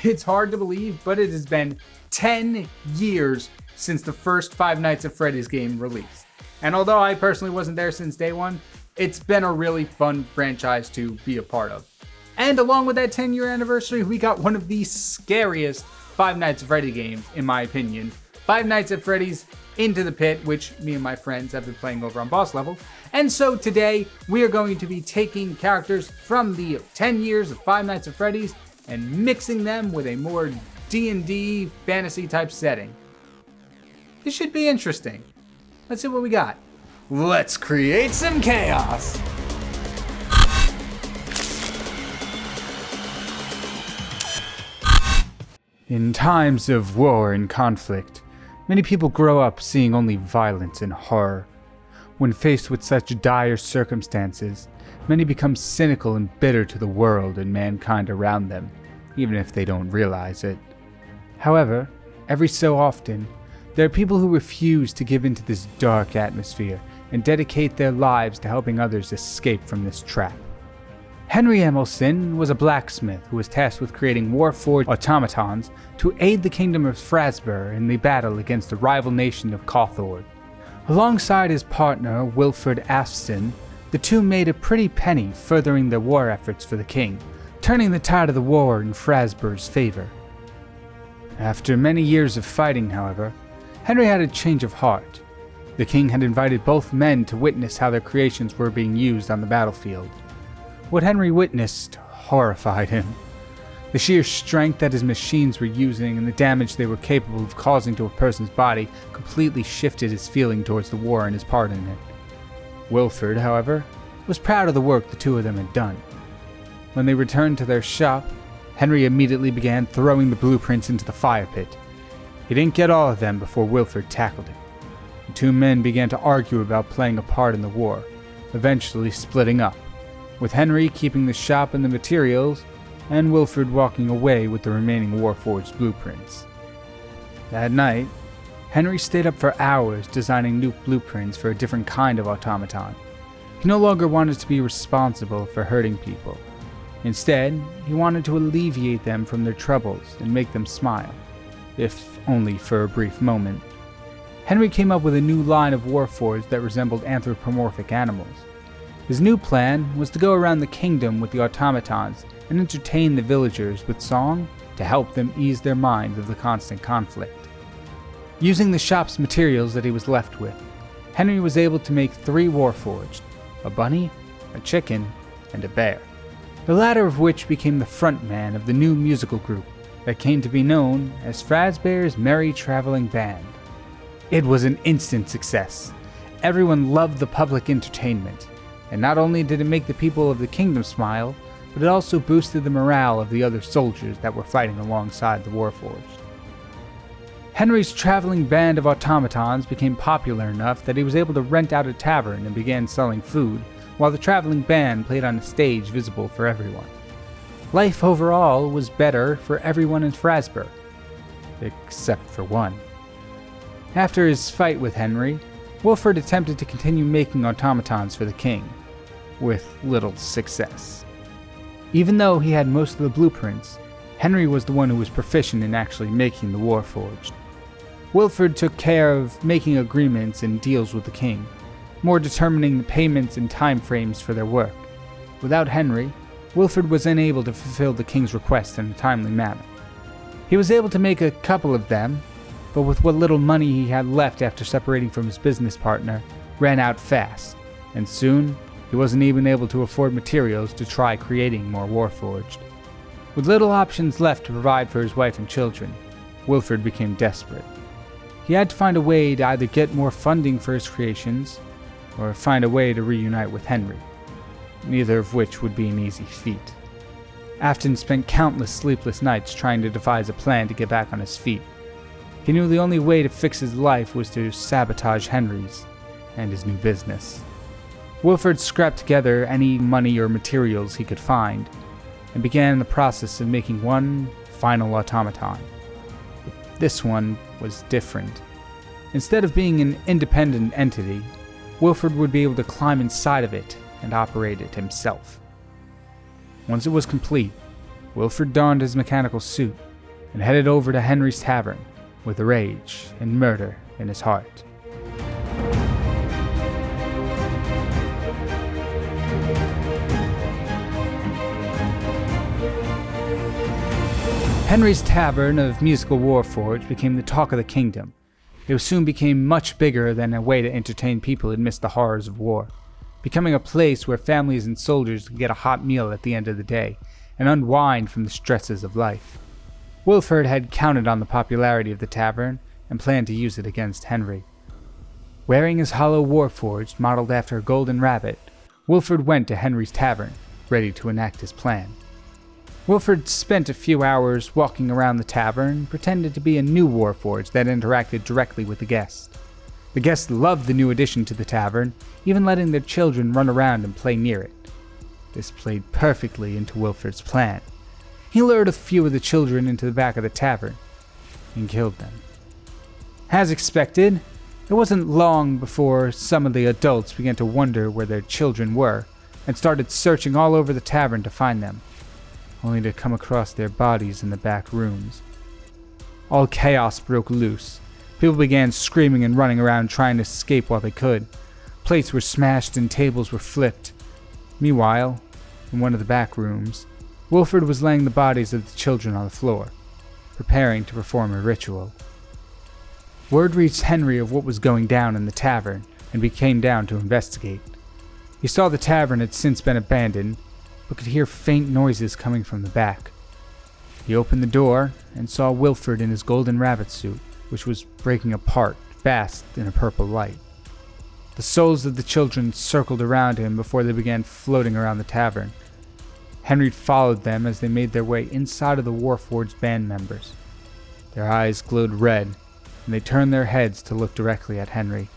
It's hard to believe, but it has been 10 years since the first Five Nights at Freddy's game released. And although I personally wasn't there since day one, it's been a really fun franchise to be a part of. And along with that 10-year anniversary, we got one of the scariest Five Nights at Freddy games, in my opinion. Five Nights at Freddy's Into the Pit, which me and my friends have been playing over on boss level. And so today, we are going to be taking characters from the 10 years of Five Nights at Freddy's and mixing them with a more D&D fantasy type setting. This should be interesting. Let's see what we got. Let's create some chaos! In times of war and conflict, many people grow up seeing only violence and horror. When faced with such dire circumstances, many become cynical and bitter to the world and mankind around them, even if they don't realize it. However, every so often, there are people who refuse to give into this dark atmosphere and dedicate their lives to helping others escape from this trap. Henry Emelson was a blacksmith who was tasked with creating warforged automatons to aid the kingdom of Frasburg in the battle against the rival nation of Cawthord. Alongside his partner, Wilfred Afston, the two made a pretty penny furthering their war efforts for the king, turning the tide of the war in Frasburg's favor. After many years of fighting, however, Henry had a change of heart. The king had invited both men to witness how their creations were being used on the battlefield. What Henry witnessed horrified him. The sheer strength that his machines were using and the damage they were capable of causing to a person's body completely shifted his feeling towards the war and his part in it. Wilfred, however, was proud of the work the two of them had done. When they returned to their shop, Henry immediately began throwing the blueprints into the fire pit. He didn't get all of them before Wilfred tackled him. The two men began to argue about playing a part in the war, eventually splitting up, with Henry keeping the shop and the materials, and Wilfred walking away with the remaining warforged blueprints. That night, Henry stayed up for hours designing new blueprints for a different kind of automaton. He no longer wanted to be responsible for hurting people. Instead, he wanted to alleviate them from their troubles and make them smile, if only for a brief moment. Henry came up with a new line of warforged that resembled anthropomorphic animals. His new plan was to go around the kingdom with the automatons and entertain the villagers with song to help them ease their minds of the constant conflict. Using the shop's materials that he was left with, Henry was able to make 3 warforged, a bunny, a chicken, and a bear, the latter of which became the frontman of the new musical group that came to be known as Frasburg's Merry Traveling Band. It was an instant success. Everyone loved the public entertainment, and not only did it make the people of the kingdom smile, but it also boosted the morale of the other soldiers that were fighting alongside the warforged. Henry's traveling band of automatons became popular enough that he was able to rent out a tavern and began selling food, while the traveling band played on a stage visible for everyone. Life overall was better for everyone in Frasburg, except for one. After his fight with Henry, Wilfred attempted to continue making automatons for the king, with little success. Even though he had most of the blueprints, Henry was the one who was proficient in actually making the warforged. Wilfred took care of making agreements and deals with the king, more determining the payments and time frames for their work. Without Henry, Wilfred was unable to fulfill the king's request in a timely manner. He was able to make a couple of them, but with what little money he had left after separating from his business partner, ran out fast, and soon he wasn't even able to afford materials to try creating more warforged. With little options left to provide for his wife and children, Wilfred became desperate. He had to find a way to either get more funding for his creations, or find a way to reunite with Henry, neither of which would be an easy feat. Afton spent countless sleepless nights trying to devise a plan to get back on his feet. He knew the only way to fix his life was to sabotage Henry's and his new business. Wilfred scrapped together any money or materials he could find and began the process of making one final automaton. But this one was different. Instead of being an independent entity, Wilfred would be able to climb inside of it and operate it himself. Once it was complete, Wilfred donned his mechanical suit and headed over to Henry's tavern with rage and murder in his heart. Henry's Tavern of Musical Warforged became the talk of the kingdom. It soon became much bigger than a way to entertain people who missed the horrors of war, becoming a place where families and soldiers could get a hot meal at the end of the day and unwind from the stresses of life. Wilford had counted on the popularity of the tavern and planned to use it against Henry. Wearing his hollow warforged modeled after a golden rabbit, Wilford went to Henry's tavern, ready to enact his plan. Wilford spent a few hours walking around the tavern, pretending to be a new warforged that interacted directly with the guests. The guests loved the new addition to the tavern, even letting their children run around and play near it. This played perfectly into Wilford's plan. He lured a few of the children into the back of the tavern and killed them. As expected, it wasn't long before some of the adults began to wonder where their children were and started searching all over the tavern to find them, only to come across their bodies in the back rooms. All chaos broke loose. People began screaming and running around trying to escape while they could. Plates were smashed and tables were flipped. Meanwhile, in one of the back rooms, Wilford was laying the bodies of the children on the floor, preparing to perform a ritual. Word reached Henry of what was going down in the tavern, and he came down to investigate. He saw the tavern had since been abandoned, but could hear faint noises coming from the back. He opened the door and saw Wilford in his golden rabbit suit, which was breaking apart, basked in a purple light. The souls of the children circled around him before they began floating around the tavern. Henry followed them as they made their way inside of the Warforged band members. Their eyes glowed red, and they turned their heads to look directly at Henry.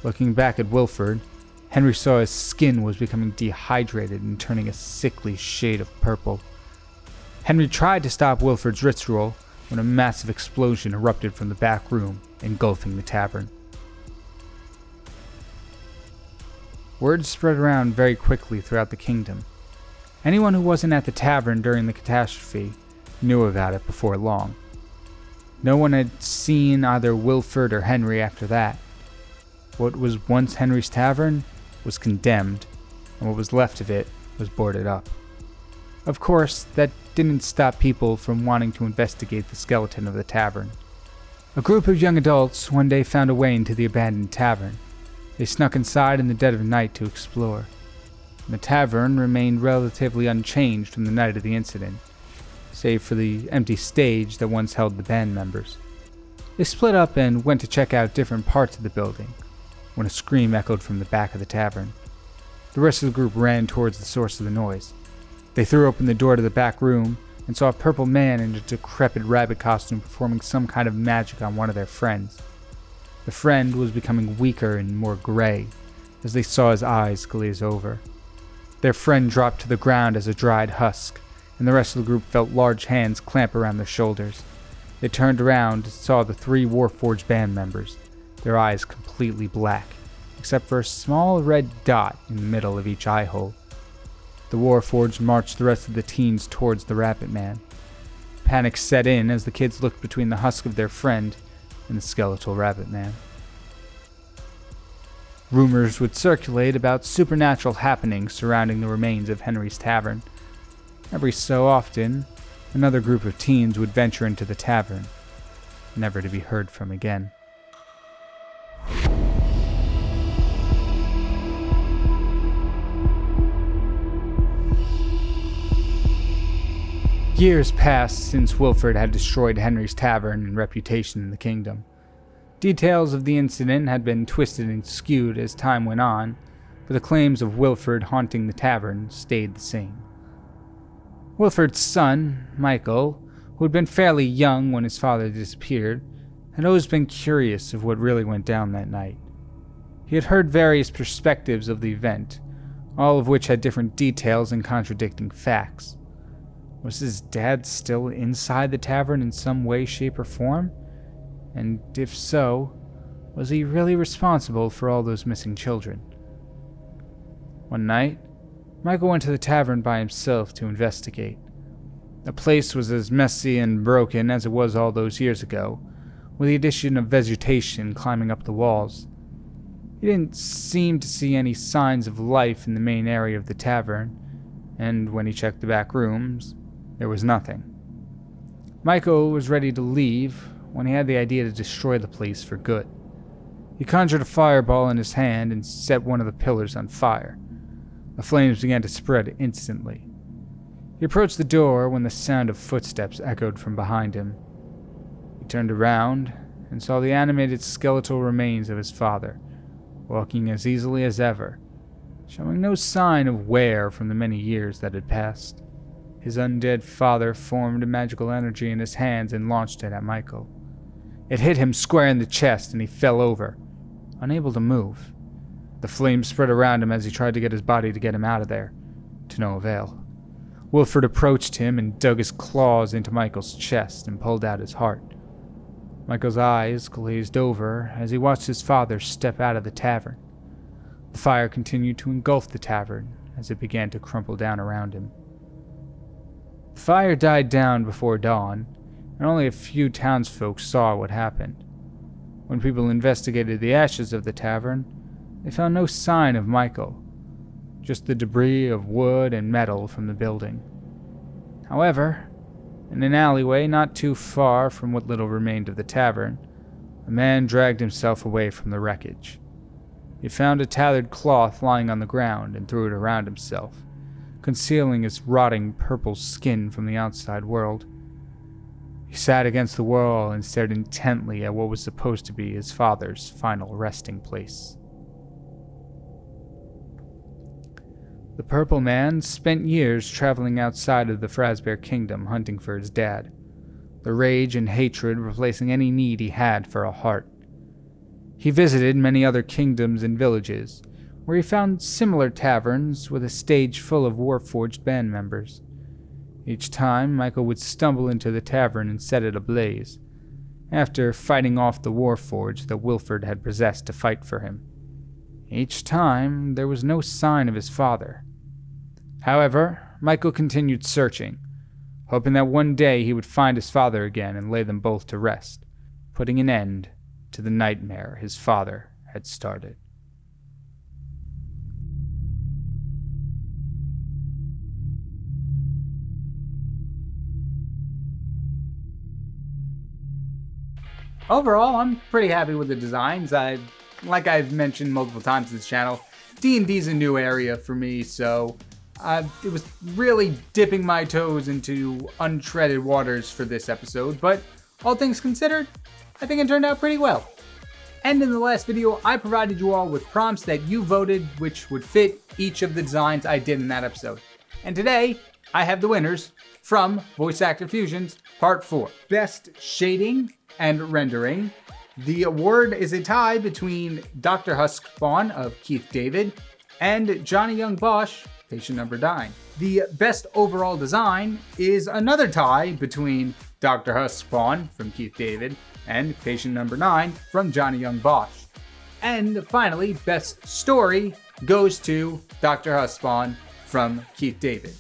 Looking back at Wilford, Henry saw his skin was becoming dehydrated and turning a sickly shade of purple. Henry tried to stop Wilford's ritual when a massive explosion erupted from the back room, engulfing the tavern. Word spread around very quickly throughout the kingdom. Anyone who wasn't at the tavern during the catastrophe knew about it before long. No one had seen either Wilford or Henry after that. What was once Henry's tavern was condemned, and what was left of it was boarded up. Of course, that didn't stop people from wanting to investigate the skeleton of the tavern. A group of young adults one day found a way into the abandoned tavern. They snuck inside in the dead of night to explore. The tavern remained relatively unchanged from the night of the incident, save for the empty stage that once held the band members. They split up and went to check out different parts of the building, when a scream echoed from the back of the tavern. The rest of the group ran towards the source of the noise. They threw open the door to the back room and saw a purple man in a decrepit rabbit costume performing some kind of magic on one of their friends. The friend was becoming weaker and more gray as they saw his eyes glaze over. Their friend dropped to the ground as a dried husk, and the rest of the group felt large hands clamp around their shoulders. They turned around and saw the 3 Warforged band members, their eyes completely black, except for a small red dot in the middle of each eye hole. The Warforged marched the rest of the teens towards the Rabbit Man. Panic set in as the kids looked between the husk of their friend and the skeletal Rabbit Man. Rumors would circulate about supernatural happenings surrounding the remains of Henry's tavern. Every so often, another group of teens would venture into the tavern, never to be heard from again. Years passed since Wilford had destroyed Henry's tavern and reputation in the kingdom. Details of the incident had been twisted and skewed as time went on, but the claims of Wilford haunting the tavern stayed the same. Wilford's son, Michael, who had been fairly young when his father disappeared, had always been curious of what really went down that night. He had heard various perspectives of the event, all of which had different details and contradicting facts. Was his dad still inside the tavern in some way, shape, or form? And if so, was he really responsible for all those missing children? One night, Michael went to the tavern by himself to investigate. The place was as messy and broken as it was all those years ago, with the addition of vegetation climbing up the walls. He didn't seem to see any signs of life in the main area of the tavern, and when he checked the back rooms, there was nothing. Michael was ready to leave when he had the idea to destroy the place for good. He conjured a fireball in his hand and set one of the pillars on fire. The flames began to spread instantly. He approached the door when the sound of footsteps echoed from behind him. He turned around and saw the animated skeletal remains of his father, walking as easily as ever, showing no sign of wear from the many years that had passed. His undead father formed a magical energy in his hands and launched it at Michael. It hit him square in the chest and he fell over, unable to move. The flames spread around him as he tried to get his body to get him out of there, to no avail. Wilfred approached him and dug his claws into Michael's chest and pulled out his heart. Michael's eyes glazed over as he watched his father step out of the tavern. The fire continued to engulf the tavern as it began to crumple down around him. The fire died down before dawn, and only a few townsfolk saw what happened. When people investigated the ashes of the tavern, they found no sign of Michael, just the debris of wood and metal from the building. However, in an alleyway not too far from what little remained of the tavern, a man dragged himself away from the wreckage. He found a tattered cloth lying on the ground and threw it around himself, concealing his rotting purple skin from the outside world. He sat against the wall and stared intently at what was supposed to be his father's final resting place. The Purple Man spent years traveling outside of the Frasbear Kingdom hunting for his dad, the rage and hatred replacing any need he had for a heart. He visited many other kingdoms and villages, where he found similar taverns with a stage full of Warforged band members. Each time, Michael would stumble into the tavern and set it ablaze, after fighting off the Warforged that Wilfred had possessed to fight for him. Each time, there was no sign of his father. However, Michael continued searching, hoping that one day he would find his father again and lay them both to rest, putting an end to the nightmare his father had started. Overall, I'm pretty happy with the designs. Like I've mentioned multiple times in this channel, D&D's a new area for me, so it was really dipping my toes into untreaded waters for this episode, but all things considered, I think it turned out pretty well. And in the last video, I provided you all with prompts that you voted which would fit each of the designs I did in that episode. And today, I have the winners from Voice Actor Fusions Part 4. Best Shading and Rendering. The award is a tie between Dr. Huskspawn of Keith David and Johnny Young Bosch, Patient Number 9. The best overall design is another tie between Dr. Huskspawn from Keith David and Patient Number 9 from Johnny Young Bosch. And finally, best story goes to Dr. Huskspawn from Keith David.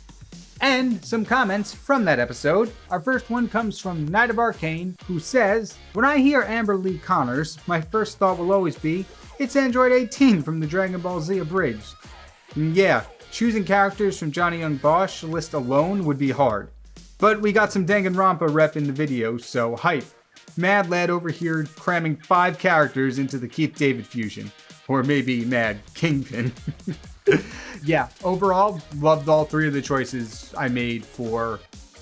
And some comments from that episode. Our first one comes from Knight of Arcane, who says, "When I hear Amber Lee Connors, my first thought will always be, it's Android 18 from the Dragon Ball Z Abridged. Yeah, choosing characters from Johnny Young Bosch list alone would be hard. But we got some Danganronpa rep in the video, so hype. Mad Lad over here cramming 5 characters into the Keith David fusion. Or maybe Mad KyngPin." Yeah, overall, loved all 3 of the choices I made for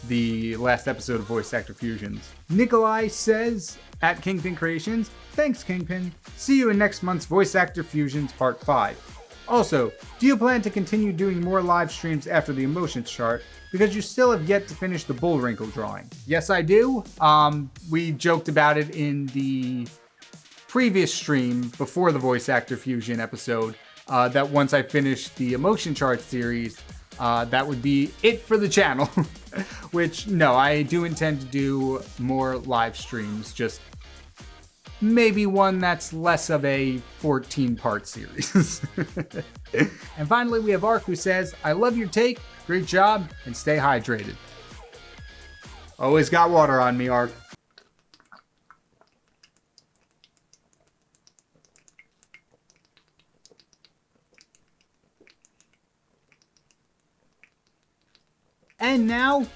the last episode of Voice Actor Fusions. Nikolai says, at KyngPin Creations, "Thanks, KyngPin. See you in next month's Voice Actor Fusions Part 5. Also, do you plan to continue doing more live streams after the emotions chart? Because you still have yet to finish the Bullwrinkle drawing." Yes, I do. We joked about it in the previous stream before the Voice Actor Fusion episode, that once I finish the emotion chart series, that would be it for the channel. Which, no, I do intend to do more live streams, just maybe one that's less of a 14-part series. And finally, we have Ark, who says, "I love your take, great job, and stay hydrated." Always got water on me, Ark. And now,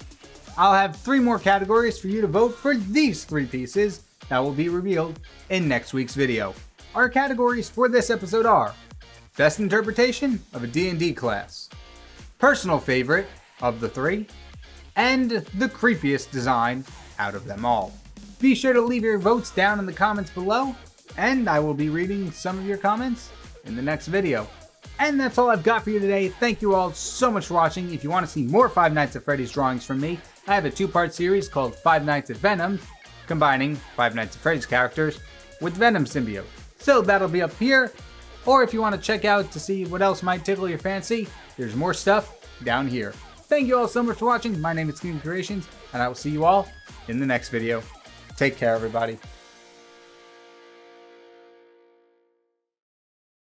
I'll have 3 more categories for you to vote for these 3 pieces that will be revealed in next week's video. Our categories for this episode are Best Interpretation of a D&D Class, Personal Favorite of the 3, and the creepiest design out of them all. Be sure to leave your votes down in the comments below, and I will be reading some of your comments in the next video. And that's all I've got for you today. Thank you all so much for watching. If you want to see more Five Nights at Freddy's drawings from me, I have a 2-part series called Five Nights at Venom, combining Five Nights at Freddy's characters with Venom symbiote. So that'll be up here. Or if you want to check out to see what else might tickle your fancy, there's more stuff down here. Thank you all so much for watching. My name is KyngPin Creations, and I will see you all in the next video. Take care, everybody.